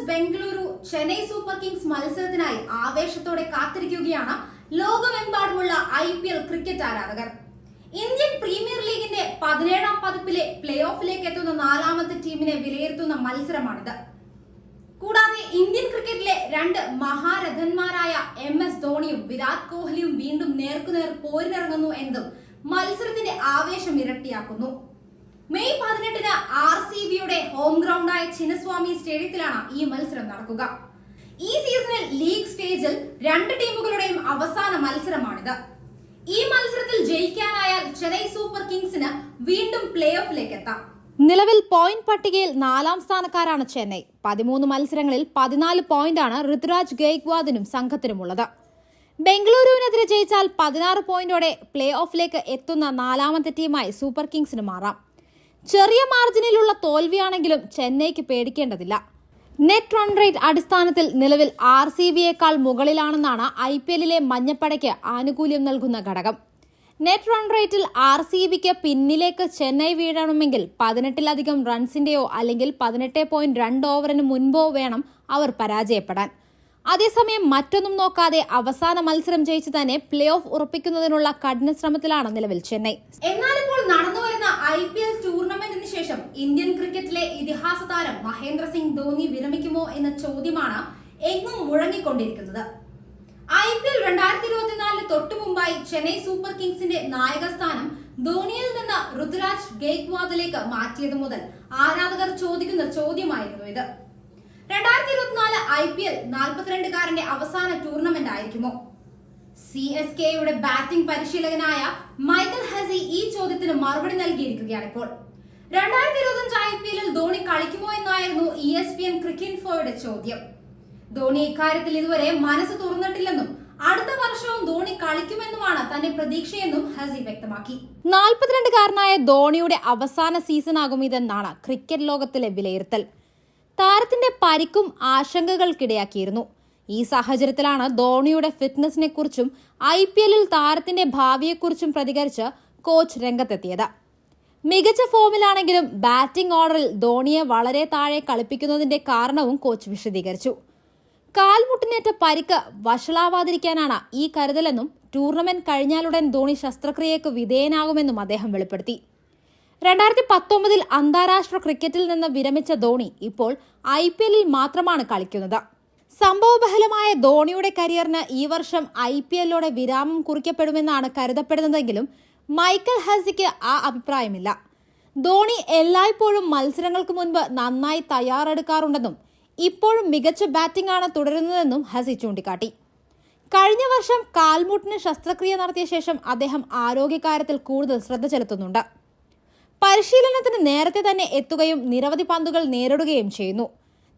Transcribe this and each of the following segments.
Bengaluru Chennai super Kings മത്സരത്തിനായി ആവേശത്തോടെ കാത്തിരിക്കുകയാണ് ലോകമെമ്പാടുമുള്ള IPL ക്രിക്കറ്റ് ആരാധകർ. ഇന്ത്യൻ പ്രീമിയർ ലീഗിന്റെ 17ാം പതിപ്പിലെ പ്ലേ ഓഫിലേക്ക് എത്തുന്ന 4ാമത്തെ ടീമിനെ വിലയിരുത്തുന്ന മത്സരമാണിത്. കൂടാതെ ഇന്ത്യൻ ക്രിക്കറ്റിലെ രണ്ട് മഹാരഥന്മാരായ MS ധോണിയും വിരാട് കോഹ്ലിയും വീണ്ടും നേർക്കുനേർ പോരിനിറങ്ങുന്നു എന്നതും മത്സരത്തിന്റെ ആവേശം ഇരട്ടിയാക്കുന്നു. മെയ് 18-ന് RCBയുടെ ഹോം ഗ്രൗണ്ടായ ചിന്നസ്വാമി സ്റ്റേഡിയത്തിലാണ് ഈ മത്സരം നടക്കുക. ഈ സീസണിൽ ലീഗ് സ്റ്റേജിൽ രണ്ട് ടീമുകളുടെയും അവസാന മത്സരമാണിത്. ഈ മത്സരത്തിൽ ജയിക്കാനായാൽ ചെന്നൈ സൂപ്പർ കിങ്സിന് വീണ്ടും പ്ലേ ഓഫിലേക്ക് എത്താം. നിലവിൽ പോയിന്റ് പട്ടികയിൽ 4ാം സ്ഥാനക്കാരാണ് ചെന്നൈ. 13 മത്സരങ്ങളിൽ 14 പോയിന്റാണ് ഋതുരാജ് ഗെയ്ക്വാദിനും സംഘത്തിനുമുള്ളത്. ബംഗളൂരുവിനെതിരെ ജയിച്ചാൽ 16 പോയിന്റോടെ പ്ലേ ഓഫിലേക്ക് എത്തുന്ന 4ാമത്തെ ടീമായി സൂപ്പർ കിങ്സിന് മാറാം. ചെറിയ മാർജിനിലുള്ള തോൽവിയാണെങ്കിലും ചെന്നൈക്ക് പേടിക്കേണ്ടതില്ല. നെറ്റ് റൺ റേറ്റ് അടിസ്ഥാനത്തിൽ നിലവിൽ RCBയേക്കാൾ മുകളിലാണെന്നാണ് IPLലെ മഞ്ഞപ്പടയ്ക്ക് ആനുകൂല്യം നൽകുന്ന ഘടകം. നെറ്റ് റൺ റേറ്റിൽ RCBക്ക് പിന്നിലേക്ക് ചെന്നൈ വീഴണമെങ്കിൽ 18-ലധികം റൺസിന്റെയോ അല്ലെങ്കിൽ 18.2 ഓവറിന് മുൻപോ വേണം അവർ പരാജയപ്പെടാൻ. അതേസമയം മറ്റൊന്നും നോക്കാതെ അവസാന മത്സരം ജയിച്ച് തന്നെ പ്ലേ ഓഫ് ഉറപ്പിക്കുന്നതിനുള്ള കഠിന ശ്രമത്തിലാണ് നിലവിൽ ചെന്നൈ. എന്നാൽ ഇപ്പോൾ നടന്നുവരുന്ന IPL ടൂർണമെന്റിന് ശേഷം ഇന്ത്യൻ ക്രിക്കറ്റിലെ ഇതിഹാസ താരം മഹേന്ദ്ര സിംഗ് ധോണി വിരമിക്കുമോ എന്ന ചോദ്യമാണ് എങ്ങും മുഴങ്ങിക്കൊണ്ടിരിക്കുന്നത്. IPL 2024 തൊട്ടു മുമ്പായി ചെന്നൈ സൂപ്പർ കിങ്സിന്റെ നായകസ്ഥാനം ധോണിയിൽ നിന്ന് ഋതുരാജ് ഗെയ്ക്വാദിലേക്ക് മാറ്റിയത് മുതൽ ആരാധകർ ചോദിക്കുന്ന ചോദ്യമായിരുന്നു ഇത്. 2024 IPL 42-കാരന്റെ അവസാന ടൂർണമെന്റ് ആയിരിക്കുമോ? CSKയുടെ ബാറ്റിംഗ് പരിശീലകനായ മൈക്കൽ ഹസി ഈ ചോദ്യത്തിന് മറുപടി നൽകിയിരിക്കുകയാണ്. ഇപ്പോൾ 2025 IPLൽ ധോണി കളിക്കുമോ എന്നായിരുന്നു ESPN ക്രിക്കിൻഫോയുടെ ചോദ്യം. ധോണി ഇക്കാര്യത്തിൽ ഇതുവരെ മനസ്സ് തുറന്നിട്ടില്ലെന്നും അടുത്ത വർഷവും ധോണി കളിക്കുമെന്നുമാണ് തന്റെ പ്രതീക്ഷയെന്നും ഹസി വ്യക്തമാക്കി. 42-കാരനായ ധോണിയുടെ അവസാന സീസണാകും ഇതെന്നാണ് ക്രിക്കറ്റ് ലോകത്തിലെ വിലയിരുത്തൽ. താരത്തിന്റെ പരിക്കും ആശങ്കകൾക്കിടയാക്കിയിരുന്നു. ഈ സാഹചര്യത്തിലാണ് ധോണിയുടെ ഫിറ്റ്നസിനെ കുറിച്ചും IPLൽ താരത്തിന്റെ ഭാവിയെക്കുറിച്ചും പ്രതികരിച്ച് കോച്ച് രംഗത്തെത്തിയത്. മികച്ച ഫോമിലാണെങ്കിലും ബാറ്റിംഗ് ഓർഡറിൽ ധോണിയെ വളരെ താഴെ കളിപ്പിക്കുന്നതിന്റെ കാരണവും കോച്ച് വിശദീകരിച്ചു. കാൽമുട്ടിനേറ്റ പരിക്ക് വഷളാവാതിരിക്കാനാണ് ഈ കരുതലെന്നും ടൂർണമെന്റ് കഴിഞ്ഞാലുടൻ ധോണി ശസ്ത്രക്രിയയ്ക്ക് വിധേയനാകുമെന്നും അദ്ദേഹം വെളിപ്പെടുത്തി. 2019 അന്താരാഷ്ട്ര ക്രിക്കറ്റിൽ നിന്ന് വിരമിച്ച ധോണി ഇപ്പോൾ IPLൽ മാത്രമാണ് കളിക്കുന്നത്. സംഭവബഹലമായ ധോണിയുടെ കരിയറിന് ഈ വർഷം IPLോടെ വിരാമം കുറിക്കപ്പെടുമെന്നാണ് കരുതപ്പെടുന്നതെങ്കിലും മൈക്കൽ ഹസിക്ക് ആ അഭിപ്രായമില്ല. ധോണി എല്ലായ്പ്പോഴും മത്സരങ്ങൾക്ക് മുൻപ് നന്നായി തയ്യാറെടുക്കാറുണ്ടെന്നും ഇപ്പോഴും മികച്ച ബാറ്റിംഗ് ആണ് തുടരുന്നതെന്നും ഹസി ചൂണ്ടിക്കാട്ടി. കഴിഞ്ഞ വർഷം കാൽമുട്ടിന് ശസ്ത്രക്രിയ നടത്തിയ ശേഷം അദ്ദേഹം ആരോഗ്യകാര്യത്തിൽ കൂടുതൽ ശ്രദ്ധ ചെലുത്തുന്നുണ്ട്. പരിശീലനത്തിന് നേരത്തെ തന്നെ എത്തുകയും നിരവധി പന്തുകൾ നേരിടുകയും ചെയ്യുന്നു.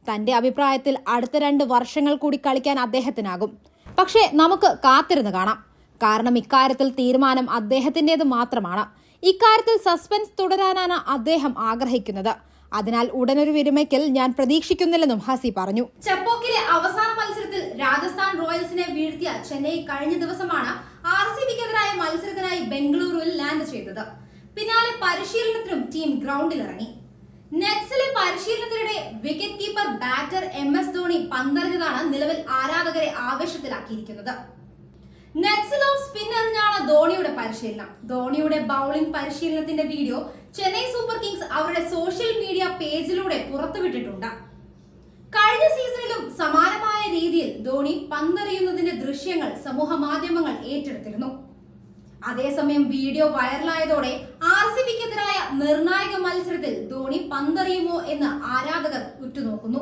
തന്റെ അഭിപ്രായത്തിൽ അടുത്ത 2 വർഷങ്ങൾ കൂടി കളിക്കാൻ അദ്ദേഹത്തിനാകും. പക്ഷേ നമുക്ക് കാത്തിരുന്ന് കാണാം. കാരണം ഇക്കാര്യത്തിൽ തീരുമാനം അദ്ദേഹത്തിൻ്റെത് മാത്രമാണ്. ഇക്കാര്യത്തിൽ സസ്പെൻസ് തുടരാനാണ് അദ്ദേഹം ആഗ്രഹിക്കുന്നത്. അതിനാൽ ഉടനൊരു വിരമിക്കൽ ഞാൻ പ്രതീക്ഷിക്കുന്നില്ലെന്നും ഹസി പറഞ്ഞു. ചെപ്പോക്കിലെ അവസാന മത്സരത്തിൽ രാജസ്ഥാൻ റോയൽസിനെ വീഴ്ത്തിയ ചെന്നൈ കഴിഞ്ഞ ദിവസമാണ് RCBക്കെതിരായ മത്സരത്തിനായി ബംഗളൂരുവിൽ ലാൻഡ് ചെയ്തത്. പിന്നാലെ പരിശീലനത്തിനും ടീം ഗ്രൗണ്ടിലിറങ്ങി. നെറ്റ്സിലെ പരിശീലനത്തിനിടെ wicket keeper batter MS Dhoni പന്തെറിഞ്ഞതാണ് നിലവിൽ ആരാധകരെ ആവേശത്തിലാക്കിയിരിക്കുന്നത്. നെറ്റ്സിൽ ഓഫ് സ്പിൻ എറിഞ്ഞാണ് ധോണിയുടെ പരിശീലനം. ധോണിയുടെ ബൌളിംഗ് പരിശീലനത്തിന്റെ വീഡിയോ ചെന്നൈ സൂപ്പർ കിങ്സ് അവരുടെ സോഷ്യൽ മീഡിയ പേജിലൂടെ പുറത്തുവിട്ടിട്ടുണ്ട്. കഴിഞ്ഞ സീസണിലും സമാനമായ രീതിയിൽ ധോണി പന്തെറിയുന്നതിന്റെ ദൃശ്യങ്ങൾ സമൂഹ മാധ്യമങ്ങൾ ഏറ്റെടുത്തിരുന്നു. അതേസമയം വീഡിയോ വൈറലായതോടെ RCBക്കെതിരായ നിർണായക മത്സരത്തിൽ ധോണി പന്തെറിയുമോ എന്ന് ആരാധകർ ഉറ്റുനോക്കുന്നു.